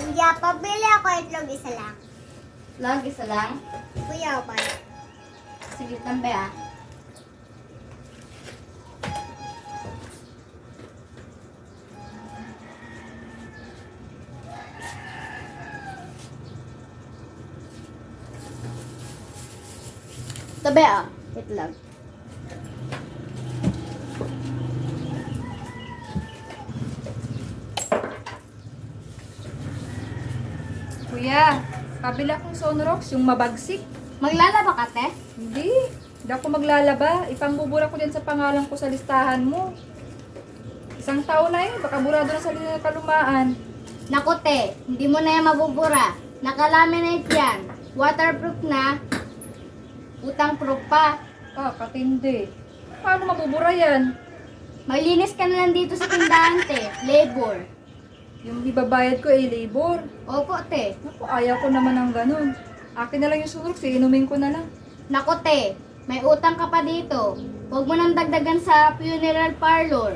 Kuya, pabili ako itlog isa lang. Lag, isa lang. Kuya, pa. Sige, tambe ah. Tabi ah. Itlog. Kuya, pabila akong Sonrox, yung mabagsik. Maglalaba ka, te? Hindi ako maglalaba. Ipambubura ko din sa pangalan ko sa listahan mo. Isang taon na baka burado na sa kalumaan. Naku, te. Hindi mo na yan mabubura. Nakalaminate yan. Waterproof na. Utang-proof pa. Ah, katindi. Paano mabubura yan? Maglinis ka na lang dito sa tindahan, te. Labor. Yung ibabayad ko labor. Opo, te. Naku, ayaw ko naman ng ganun. Akin na lang yung Sonrox, inumin ko na lang. Naku, te. May utang ka pa dito. Huwag mo nang dagdagan sa funeral parlor.